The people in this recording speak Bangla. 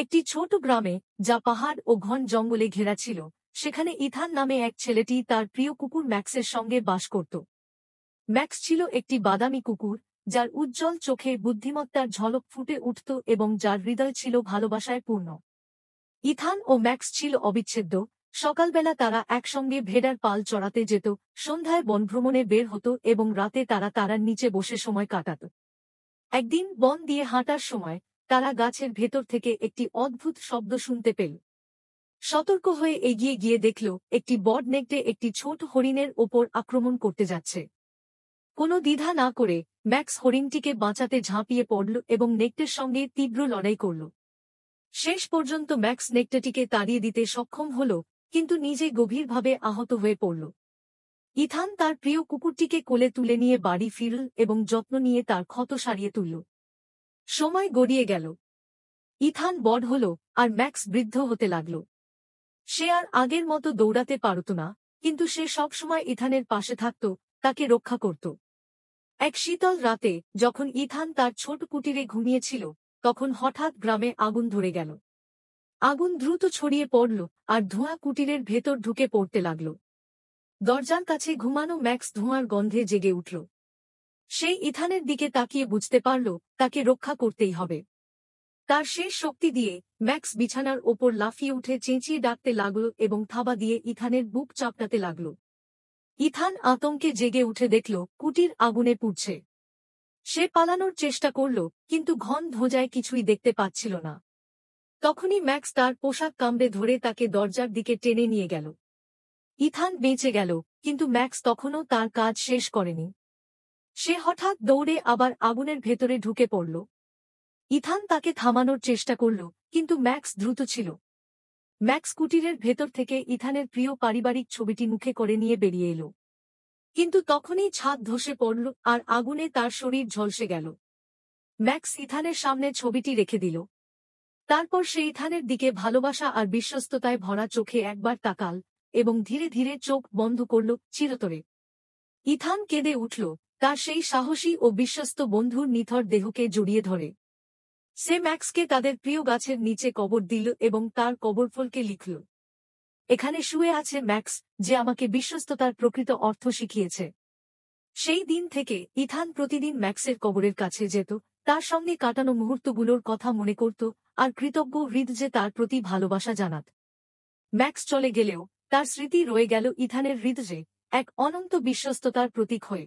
একটি ছোট গ্রামে, যা পাহাড় ও ঘন জঙ্গলে ঘেরা ছিল, সেখানে ইথান নামে এক ছেলেটি তার প্রিয় কুকুর ম্যাক্সের সঙ্গে বাস করত। ম্যাক্স ছিল একটি বাদামি কুকুর, যার উজ্জ্বল চোখে বুদ্ধিমত্তার ঝলক ফুটে উঠত এবং যার হৃদয় ছিল ভালোবাসায় পূর্ণ। ইথান ও ম্যাক্স ছিল অবিচ্ছেদ্য। সকালবেলা তারা একসঙ্গে ভেড়ার পাল চড়াতে যেত, সন্ধ্যায় বনভ্রমণে বের হতো এবং রাতে তারা তারার নিচে বসে সময় কাটাত। একদিন বন দিয়ে হাঁটার সময় তারা গাছের ভেতর থেকে একটি অদ্ভুত শব্দ শুনতে পেল। সতর্ক হয়ে এগিয়ে গিয়ে দেখল একটি বড় নেকড়ে একটি ছোট হরিণের ওপর আক্রমণ করতে যাচ্ছে। কোনো দ্বিধা না করে ম্যাক্স হরিণটিকে বাঁচাতে ঝাঁপিয়ে পড়ল এবং নেকড়ের সঙ্গে তীব্র লড়াই করল। শেষ পর্যন্ত ম্যাক্স নেকড়েটিকে তাড়িয়ে দিতে সক্ষম হল, কিন্তু নিজে গভীরভাবে আহত হয়ে পড়ল। ইথান তার প্রিয় কুকুরটিকে কোলে তুলে নিয়ে বাড়ি ফিরল এবং যত্ন নিয়ে তার ক্ষত সারিয়ে তুলল। সময় গড়িয়ে গেল। ইথান বড় হল আর ম্যাক্স বৃদ্ধ হতে লাগল। সে আর আগের মতো দৌড়াতে পারত না, কিন্তু সে সবসময় ইথানের পাশে থাকত, তাকে রক্ষা করত। এক শীতল রাতে যখন ইথান তার ছোট কুটিরে ঘুমিয়েছিল, তখন হঠাৎ গ্রামে আগুন ধরে গেল। আগুন দ্রুত ছড়িয়ে পড়ল আর ধোঁয়া কুটিরের ভেতর ঢুকে পড়তে লাগল। দরজার কাছে ঘুমানো ম্যাক্স ধোঁয়ার গন্ধে জেগে উঠল। সেই ইথানের দিকে তাকিয়ে বুঝতে পারল তাকে রক্ষা করতেই হবে। তার শেষ শক্তি দিয়ে ম্যাক্স বিছানার ওপর লাফিয়ে উঠে চেঁচিয়ে ডাকতে লাগল এবং থাবা দিয়ে ইথানের বুক চাপটাতে লাগল। ইথান আতঙ্কে জেগে উঠে দেখল কুটির আগুনে পুড়ছে। সে পালানোর চেষ্টা করল, কিন্তু ঘন ধোঁয়ায় কিছুই দেখতে পাচ্ছিল না। তখনই ম্যাক্স তার পোশাক কামড়ে ধরে তাকে দরজার দিকে টেনে নিয়ে গেল। ইথান বেঁচে গেল, কিন্তু ম্যাক্স তখনও তার কাজ শেষ করেনি। সে হঠাৎ দৌড়ে আবার আগুনের ভেতরে ঢুকে পড়ল। ইথান তাকে থামানোর চেষ্টা করল, কিন্তু ম্যাক্স দ্রুত ছিল। ম্যাক্স কুটিরের ভেতর থেকে ইথানের প্রিয় পারিবারিক ছবিটি মুখে করে নিয়ে বেরিয়ে এলো। কিন্তু তখনই ছাদ ধসে পড়ল আর আগুনে তার শরীর ঝলসে গেল। ম্যাক্স ইথানের সামনে ছবিটি রেখে দিল। তারপর সে ইথানের দিকে ভালোবাসা আর বিশ্বস্ততায় ভরা চোখে একবার তাকাল এবং ধীরে ধীরে চোখ বন্ধ করল চিরতরে। ইথান কেঁদে উঠল, তার সেই সাহসী ও বিশ্বস্ত বন্ধুর নিথর দেহকে জড়িয়ে ধরে। সে ম্যাক্সকে তাদের প্রিয় গাছের নিচে কবর দিল এবং তার কবরফলকে লিখল, এখানে শুয়ে আছে ম্যাক্স, যে আমাকে বিশ্বস্ততার প্রকৃত অর্থ শিখিয়েছে। সেই দিন থেকে ইথান প্রতিদিন ম্যাক্সের কবরের কাছে যেত, তার সঙ্গে কাটানো মুহূর্তগুলোর কথা মনে করত আর কৃতজ্ঞ হৃদয়ে তার প্রতি ভালোবাসা জানাত। ম্যাক্স চলে গেলেও তার স্মৃতি রয়ে গেল ইথানের হৃদয়ে, এক অনন্ত বিশ্বস্ততার প্রতীক হয়ে।